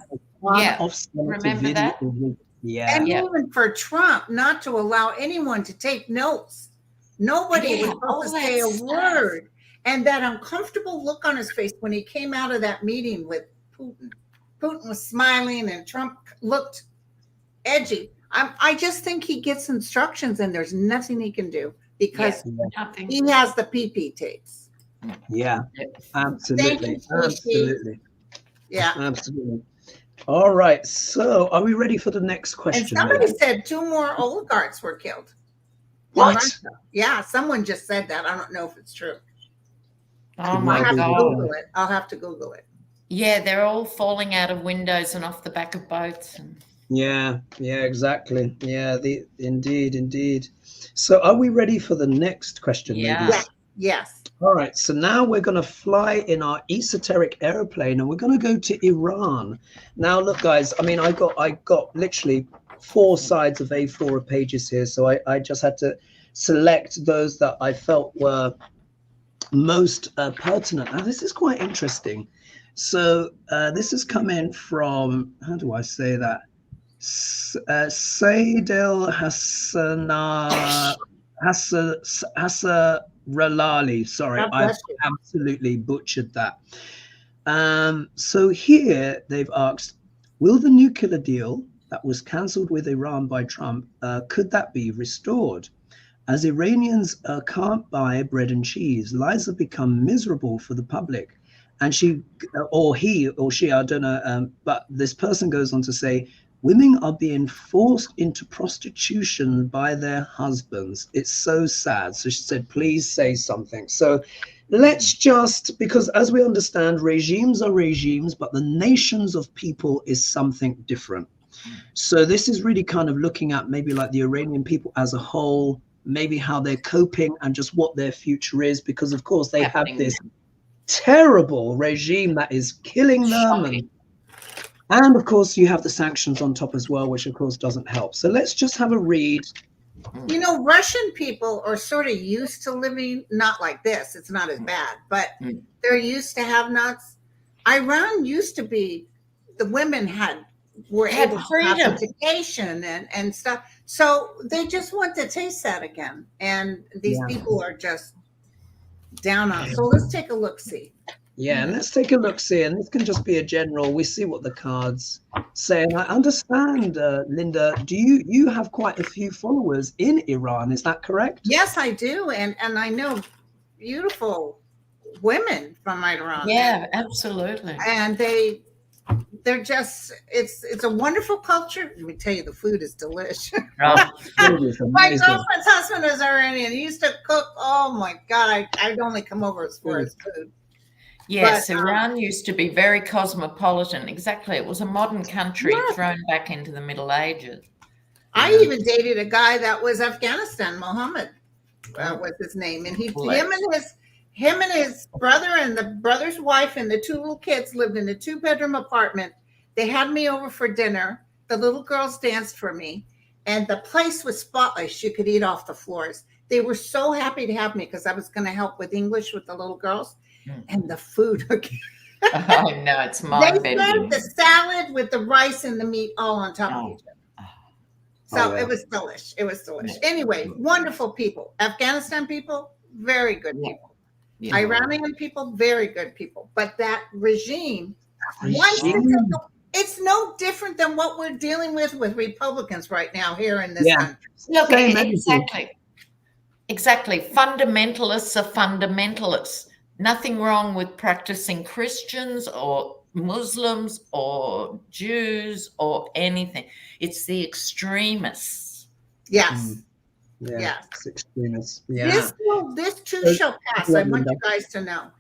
remember that? Yeah. And even for Trump, not to allow anyone to take notes. Nobody was supposed to say a word. And that uncomfortable look on his face when he came out of that meeting with Putin. Putin was smiling and Trump looked edgy. I just think he gets instructions and there's nothing he can do because he has the PP tapes. Yeah, absolutely. Absolutely. Yeah. Absolutely. All right. So are we ready for the next question? And somebody said 2 more oligarchs were killed. What? Yeah, someone just said that. I don't know if it's true. Oh my God. I'll have to Google it. Yeah, they're all falling out of windows and off the back of boats. Yeah, exactly. Yeah, indeed. So are we ready for the next question? Yeah. Yes. All right. So now we're going to fly in our esoteric airplane and we're going to go to Iran. Now, look, guys, I mean, I got literally 4 sides of A4 of pages here. So I just had to select those that I felt were most pertinent. Now, this is quite interesting. So this has come in from, how do I say that? Saidel Hasaralali. Sorry, I've absolutely butchered that. So here they've asked, will the nuclear deal that was cancelled with Iran by Trump, could that be restored? As Iranians can't buy bread and cheese, lives have become miserable for the public. And he, I don't know, but this person goes on to say, women are being forced into prostitution by their husbands. It's so sad. So she said, please say something. So let's just, because as we understand, regimes are regimes, but the nations of people is something different. So this is really kind of looking at maybe like the Iranian people as a whole, maybe how they're coping and just what their future is, because of course they have this terrible regime that is killing them. And of course you have the sanctions on top as well, which of course doesn't help. So let's just have a read. You know, Russian people are sort of used to living, not like this, it's not as bad, but they're used to have nuts. Iran used to be, the women were able to have education and stuff. So they just want to taste that again. And these people are just down on. So let's take a look-see. Yeah, and let's take a look-see. And this can just be a general. We see what the cards say. And I understand, Linda, do you have quite a few followers in Iran? Is that correct? Yes, I do. And I know beautiful women from Iran. Yeah, absolutely. And they're just, it's a wonderful culture. Let me tell you, the food is delicious. My girlfriend's husband is Iranian. He used to cook. Oh my God, I'd only come over for his food. Yes, but, Iran used to be very cosmopolitan. Exactly. It was a modern country thrown back into the Middle Ages. I even dated a guy that was Afghanistan, Mohammed was his name. And him and his brother and the brother's wife and the 2 little kids lived in a 2-bedroom apartment. They had me over for dinner. The little girls danced for me. And the place was spotless. You could eat off the floors. They were so happy to have me because I was going to help with English with the little girls. And the food. Oh, no, it's mind-bending. They served the salad with the rice and the meat all on top of each other. So it was delish. It was delish. Anyway, wonderful people. Afghanistan people, very good people. Yeah. Iranian people, very good people. But that regime, it's no different than what we're dealing with Republicans right now here in this country. Look, exactly. Fundamentalists are fundamentalists. Nothing wrong with practicing Christians or Muslims or Jews or anything. It's the extremists. Yes. Yes. It's extremists. Yeah. This too shall pass. I want you guys to know.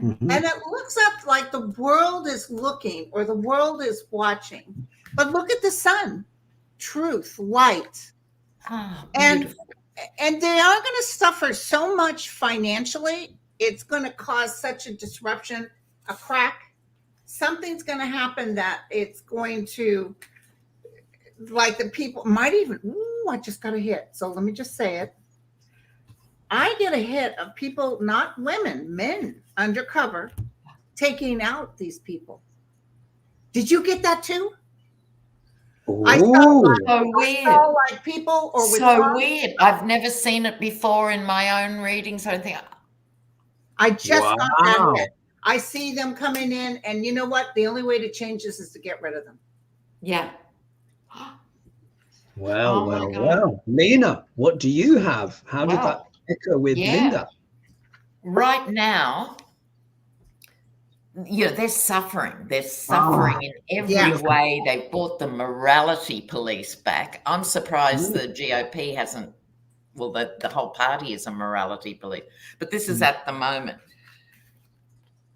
Mm-hmm. And it looks up like the world is looking or the world is watching. But look at the sun. Truth, light. And they are going to suffer so much financially. It's going to cause such a disruption, a crack. Something's going to happen that it's going to, like the people might even, I just got a hit. So let me just say it. I get a hit of people, not women, men undercover, taking out these people. Did you get that too? I saw like people or with weird. I've never seen it before in my own readings. I don't think I just got that hit. I see them coming in, and you know what? The only way to change this is to get rid of them. Yeah. Well. Lena, what do you have? How did that echo with Linda? Right now, they're suffering. They're suffering in every way. They've brought the morality police back. I'm surprised the GOP hasn't. Well, the whole party is a morality police. But this is at the moment.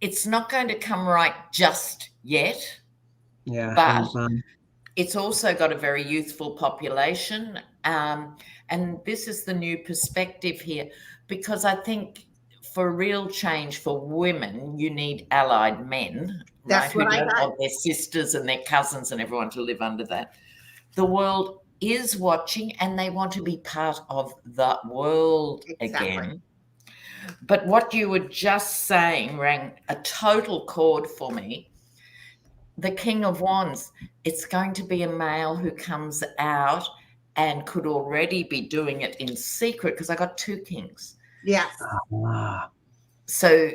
It's not going to come right just yet. Yeah. But it's also got a very youthful population. And this is the new perspective here. Because I think for real change for women, you need allied men. That's what I don't want their sisters and their cousins and everyone to live under that. The world is watching and they want to be part of the world again. But what you were just saying rang a total chord for me. The King of Wands, it's going to be a male who comes out and could already be doing it in secret because I got two kings. Yes. So,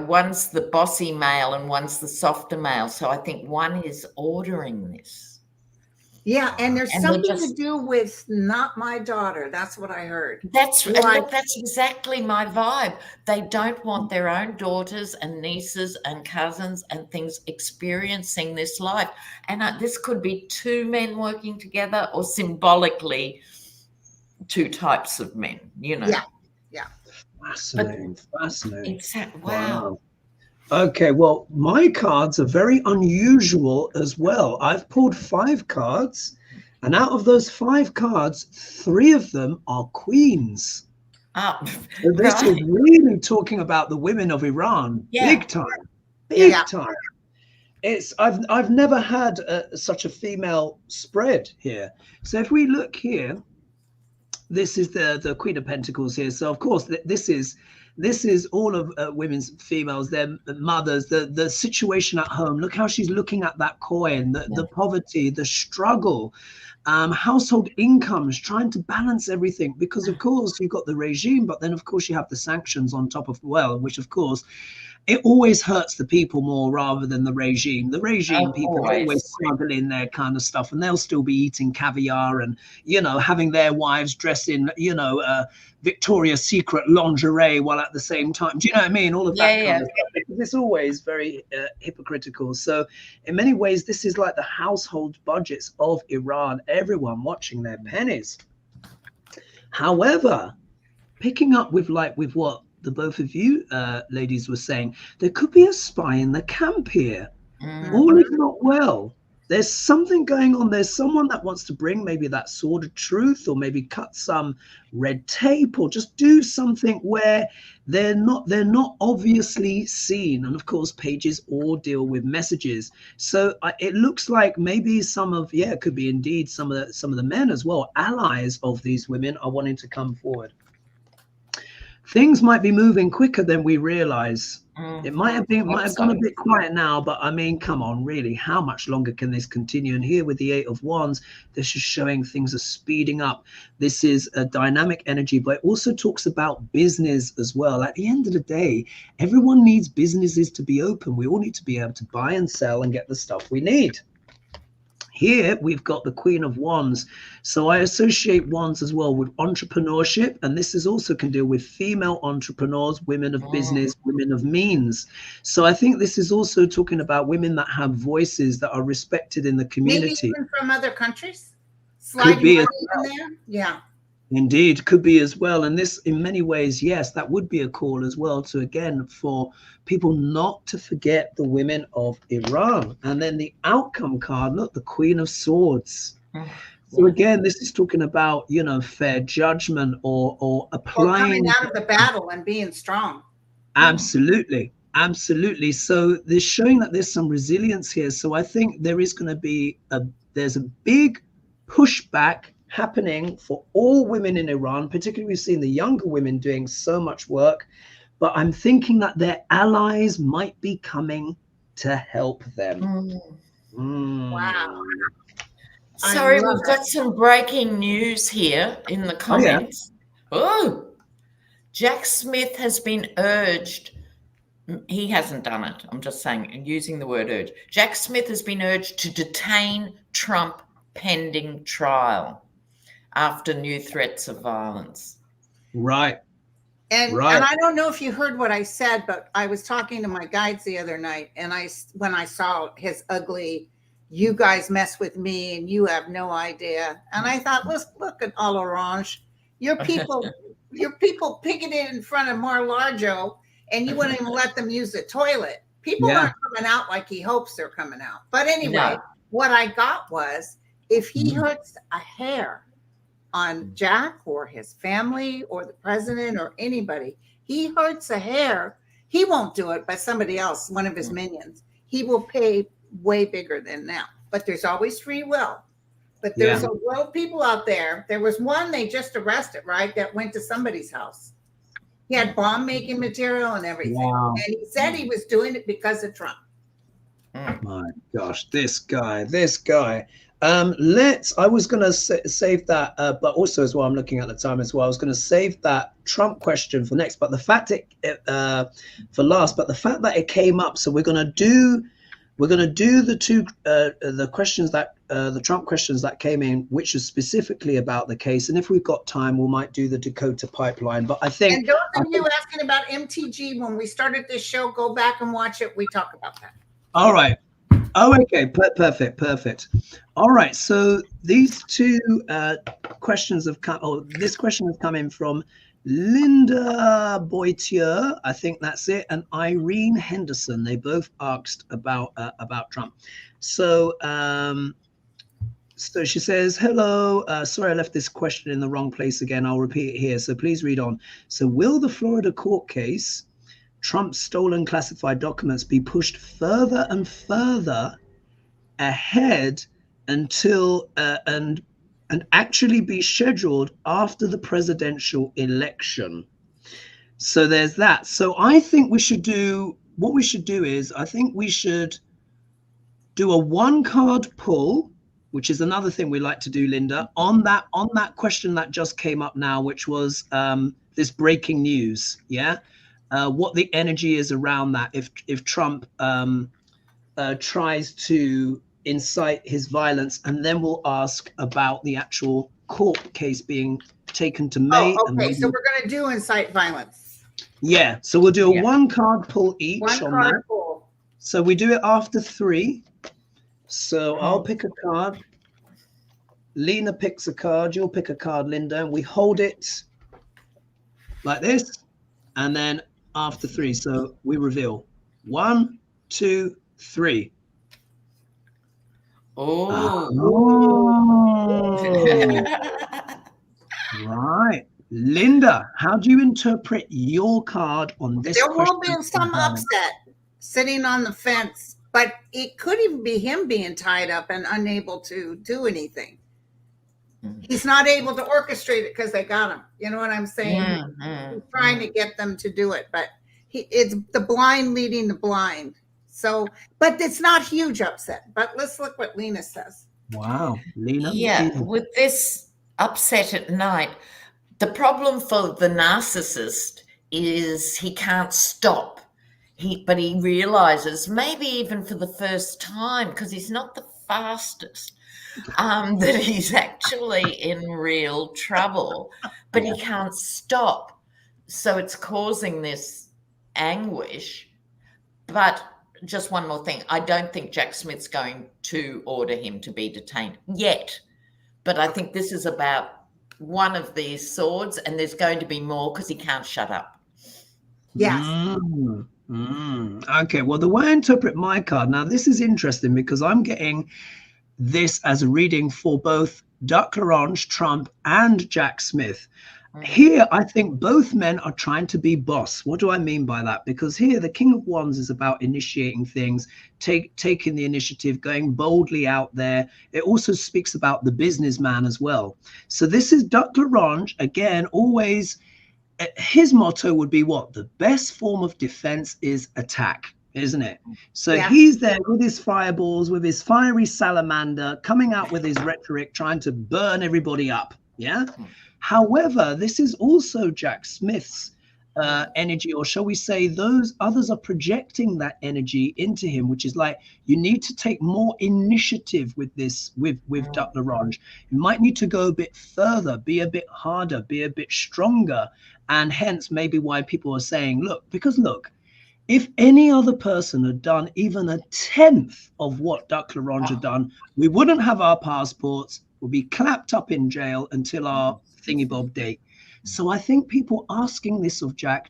one's the bossy male and one's the softer male. So I think one is ordering this. Yeah, and there's something to do with not my daughter. That's what I heard. That's exactly my vibe. They don't want their own daughters and nieces and cousins and things experiencing this life. And this could be two men working together or symbolically two types of men, Yeah. Fascinating. Exactly. Wow. Okay, well, my cards are very unusual as well. I've pulled 5 cards, and out of those 5 cards, 3 of them are queens. So this is really talking about the women of Iran, big time. It's I've never had such a female spread here. So if we look here, this is the Queen of Pentacles here. So of course this is all of women's females, their mothers, the situation at home. Look how she's looking at that coin, the poverty, the struggle, household incomes, trying to balance everything. Because of course you've got the regime, but then of course you have the sanctions on top of which of course it always hurts the people more rather than the regime. The regime people always struggle in their kind of stuff, and they'll still be eating caviar and having their wives dress in Victoria's Secret lingerie while at the same time. Do you know what I mean? All of that kind of stuff. It's always very hypocritical. So in many ways, this is like the household budgets of Iran. Everyone watching their pennies. However, picking up with what the both of you ladies were saying, there could be a spy in the camp here. All is not well. There's something going on. There's someone that wants to bring maybe that sword of truth, or maybe cut some red tape, or just do something where they're not obviously seen. And of course, pages all deal with messages. So it looks like maybe it could be indeed some of the men as well, allies of these women, are wanting to come forward. Things might be moving quicker than we realize. It might have gone a bit quiet now, but I mean, come on, really, how much longer can this continue? And here with the Eight of Wands, this is showing things are speeding up. This is a dynamic energy, but it also talks about business as well. At the end of the day, everyone needs businesses to be open. We all need to be able to buy and sell and get the stuff we need. Here we've got the Queen of Wands. So I associate wands as well with entrepreneurship. And this is also can deal with female entrepreneurs, women of business, women of means. So I think this is also talking about women that have voices that are respected in the community. Maybe even from other countries? Could be in there? Yeah. Indeed, could be as well. And this, in many ways, yes, that would be a call as well to, again, for people not to forget the women of Iran. And then the outcome card, look, the Queen of Swords. So again, this is talking about, you know, fair judgment or applying. Or coming out of the battle and being strong. Absolutely. Absolutely. So they're showing that there's some resilience here. So I think there is going to be there's a big pushback happening for all women in Iran. Particularly, we've seen the younger women doing so much work, but I'm thinking that their allies might be coming to help them. Wow. Sorry, we've got some breaking news here in the comments. Jack Smith has been urged. He hasn't done it. I'm just saying, using the word urge. Jack Smith has been urged to detain Trump pending trial after new threats of violence. Right. And I don't know if you heard what I said, but I was talking to my guides the other night, and when I saw his ugly, you guys mess with me and you have no idea. And I thought, look at All Orange. Your people picketed in front of Mar-a-Lago, and you wouldn't even let them use the toilet. People aren't coming out like he hopes they're coming out. But anyway, what I got was, if he hurts a hair on Jack or his family or the president or anybody, he hurts a hair, he won't do it, but somebody else, one of his minions, he will pay way bigger than now. But there's always free will. But there's a lot of people out there. There was one they just arrested, right, that went to somebody's house. He had bomb making material and everything. Wow. And he said he was doing it because of Trump. My gosh, this guy. I was going to save that, but also as well, I'm looking at the time as well. I was going to save that Trump question for next, but the fact for last, but the fact that it came up, so we're going to do the two the questions that the Trump questions that came in, which is specifically about the case. And if we've got time, we might do the Dakota pipeline. But I think, and those of you asking about MTG, when we started this show, go back and watch it. We talk about that. All right. Oh, okay. Perfect. All right. So these two questions have come, this question has come in from Linda Boitier, I think that's it, and Irene Henderson. They both asked about Trump. So so she says, hello, sorry I left this question in the wrong place again. I'll repeat it here, so please read on. So will the Florida court case, Trump's stolen classified documents, be pushed further and further ahead until and actually be scheduled after the presidential election? So there's that. So I think we should do, what we should do is, I think we should do a one card pull, which is another thing we like to do, Linda, on that question that just came up now, which was this breaking news. What the energy is around that if Trump tries to incite his violence, and then we'll ask about the actual court case being taken to May. Okay, so we're going to do incite violence. Yeah, so we'll do a one card pull each on that. Pull. So we do it after 3. So I'll pick a card. Lena picks a card. You'll pick a card, Linda. And we hold it like this. And then after 3, so we reveal 1, 2, 3. Right. Linda, how do you interpret your card on this? There will be some upset sitting on the fence, but it could even be him being tied up and unable to do anything. He's not able to orchestrate it because they got him. You know what I'm saying? He's trying to get them to do it, but It's the blind leading the blind. So, but it's not huge upset. But let's look what Lena says. Wow, Lena. Yeah, with this upset at night, the problem for the narcissist is he can't stop. But he realizes, maybe even for the first time, because he's not the fastest, that he's actually in real trouble, but he can't stop. So it's causing this anguish. But just one more thing. I don't think Jack Smith's going to order him to be detained yet. But I think this is about one of these swords, and there's going to be more because he can't shut up. Yes. Okay, well, the way I interpret my card, now this is interesting because I'm getting this as a reading for both Duck LaRange, Trump, and Jack Smith. Here, I think both men are trying to be boss. What do I mean by that? Because here, the King of Wands is about initiating things, taking the initiative, going boldly out there. It also speaks about the businessman as well. So this is Duck LaRange, again, always... his motto would be what? The best form of defense is attack, isn't it? So he's there with his fireballs, with his fiery salamander, coming out with his rhetoric, trying to burn everybody up. Yeah. However, this is also Jack Smith's energy, or shall we say those others are projecting that energy into him, which is like, you need to take more initiative with this, with Duck LaRange. You might need to go a bit further, be a bit harder, be a bit stronger. And hence maybe why people are saying, look, because look, if any other person had done even a 10th of what Duck LaRange had done, we wouldn't have our passports, we'll be clapped up in jail until our thingy-bob date. So I think people asking this of Jack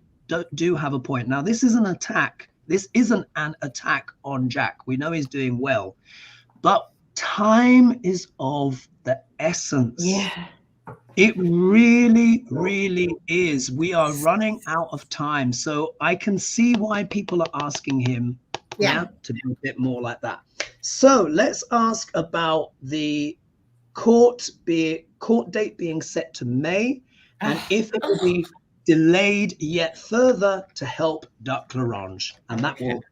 do have a point. Now, this is an attack. This isn't an attack on Jack. We know he's doing well. But time is of the essence. Yeah. It really, really is. We are running out of time. So I can see why people are asking him to be a bit more like that. So let's ask about the court date being set to May, and if it will be delayed yet further to help Duck LaRange. And that will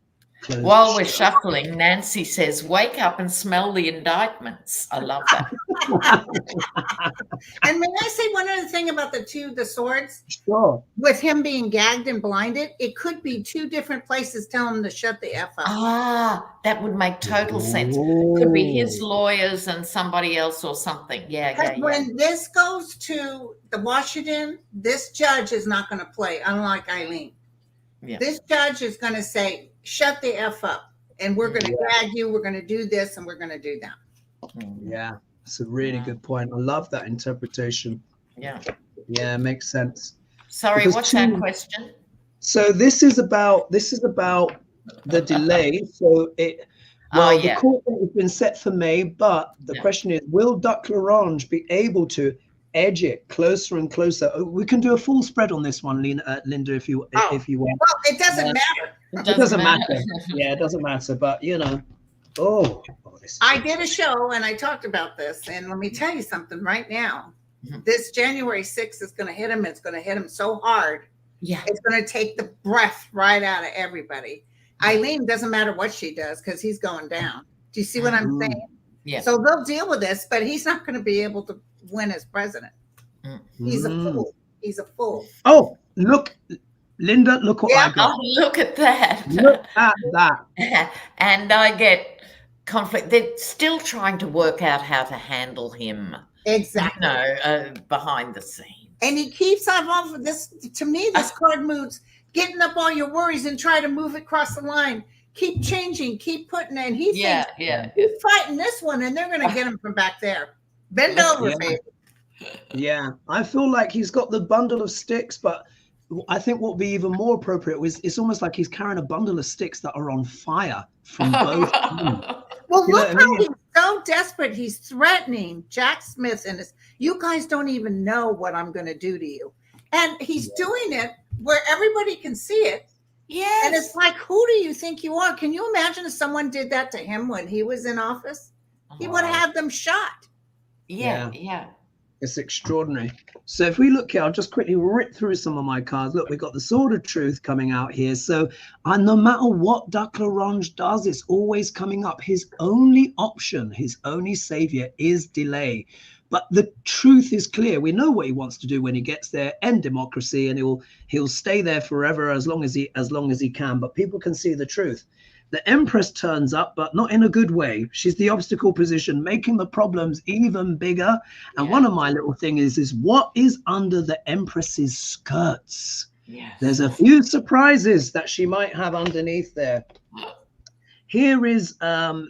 close. While we're shuffling, Nancy says, wake up and smell the indictments. I love that. And may I say one other thing about the swords? Sure. With him being gagged and blinded, it could be two different places telling him to shut the F up. Ah, that would make total sense. Could be his lawyers and somebody else or something. Yeah. When this goes to the Washington, this judge is not going to play, unlike Eileen. Yeah. This judge is going to say, shut the F up, and we're going to gag you, we're going to do this, and we're going to do that. Yeah, it's a really good point. I love that interpretation. Yeah, makes sense. Sorry, because what's that question? So this is about the delay. So the court date has been set for May, but the question is, will Duck LaRange be able to edge it closer and closer? We can do a full spread on this one, Linda, if you want. Well, it doesn't matter. It doesn't matter. Yeah, it doesn't matter. But I did a show and I talked about this, and let me tell you something right now. This January 6th is going to hit him. It's going to hit him so hard. Yeah, it's going to take the breath right out of everybody. Eileen, doesn't matter what she does because he's going down. Do you see what I'm saying? Yeah. So they'll deal with this, but he's not going to be able to win as president. He's a fool. He's a fool. Oh, look, Linda, look what I got. Oh, look at that. Look at that. And I get conflict. They're still trying to work out how to handle him. Exactly. Behind the scenes. And he keeps on this. To me, this card moves, getting up all your worries and try to move it across the line. Keep changing, keep putting in. He thinks he's fighting this one, and they're going to get him from back there. Bend over, baby. Yeah, I feel like he's got the bundle of sticks, but I think what would be even more appropriate was it's almost like he's carrying a bundle of sticks that are on fire from both. Well, look how he's so desperate. He's threatening Jack Smith, and you guys don't even know what I'm going to do to you. And he's doing it where everybody can see it. Yes. And it's like, who do you think you are? Can you imagine if someone did that to him when he was in office? He would have had them shot. Yeah. It's extraordinary. So if we look here, I'll just quickly rip through some of my cards. Look, we've got the Sword of Truth coming out here. So no matter what Duc Larange does, it's always coming up. His only option, his only savior is delay. But the truth is clear. We know what he wants to do when he gets there, end democracy, and he'll stay there forever as long as he can. But people can see the truth. The Empress turns up, but not in a good way. She's the obstacle position, making the problems even bigger. And one of my little things is what is under the Empress's skirts? Yes. There's a few surprises that she might have underneath there. Here is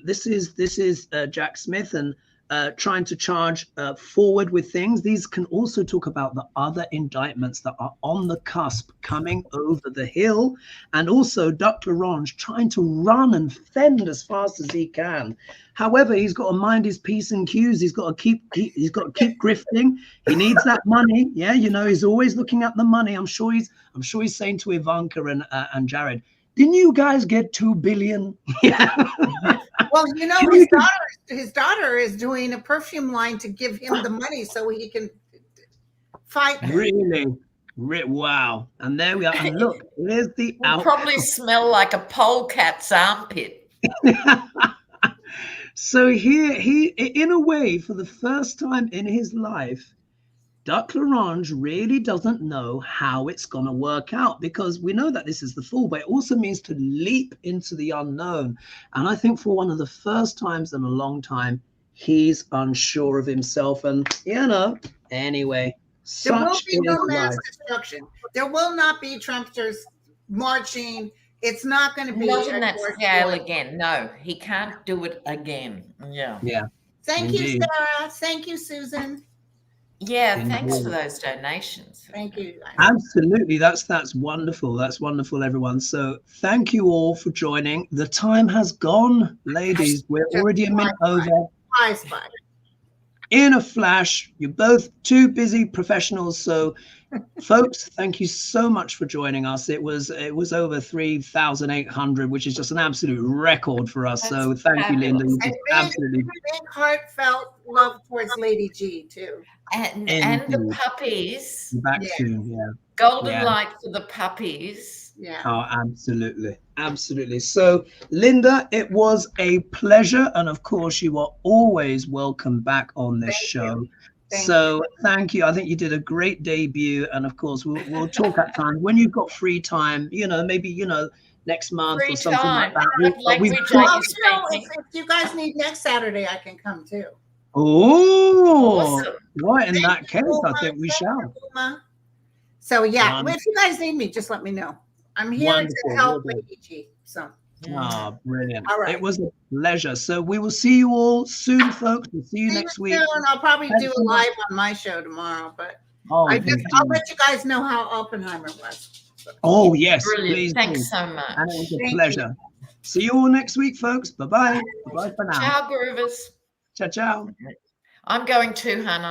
this is Jack Smith and trying to charge forward with things. These can also talk about the other indictments that are on the cusp coming over the hill, and also Duc Larange trying to run and fend as fast as he can. However, he's got to mind his P's and Q's. He's got to keep grifting. He needs that money. Yeah, you know, he's always looking at the money. I'm sure he's saying to Ivanka and Jared, didn't you guys get 2 billion? Yeah. Well, you know, his daughter is doing a perfume line to give him the money so he can fight. Really? Wow. And there we are. And look, here's the Will probably smell like a polecat's armpit. So here, in a way, for the first time in his life, Duc Larange really doesn't know how it's going to work out, because we know that this is the Fool, but it also means to leap into the unknown. And I think for one of the first times in a long time, he's unsure of himself. And, you know, anyway, there will be no mass destruction. There will not be Trumpsters marching. It's not going to be. Not in that scale again. No, he can't do it again. Yeah. Yeah. Thank you, Sarah. Thank you, Susan. Yeah, thanks for those donations. Thank you. Absolutely. That's wonderful. That's wonderful, everyone. So thank you all for joining. The time has gone, ladies. We're already a minute over. In a flash. You're both two busy professionals. So folks, thank you so much for joining us. It was over 3,800, which is just an absolute record for us. So thank you, Linda. Absolutely big heartfelt love towards Lady G too. And the puppies. Back soon, yeah. Golden light for the puppies. Yeah. Oh, absolutely. So, Linda, it was a pleasure, and of course, you are always welcome back on this show. Thank you. I think you did a great debut, and of course, we'll talk at times when you've got free time. You know, maybe next month or something like that. If you guys need next Saturday, I can come too. Oh, awesome. Right. In that case, I think we shall. So yeah, if you guys need me, just let me know. I'm here to help Lady G. So. Brilliant. All right. It was a pleasure. So we will see you all soon, folks. We'll see you next week. Soon. I'll probably do a live on my show tomorrow, but I'll let you guys know how Oppenheimer was. Oh yes, brilliant. Please. Thanks so much. And it was a pleasure. See you all next week, folks. Bye-bye. Bye for now. Ciao, Groovers. Ciao, ciao. I'm going too, Hannah.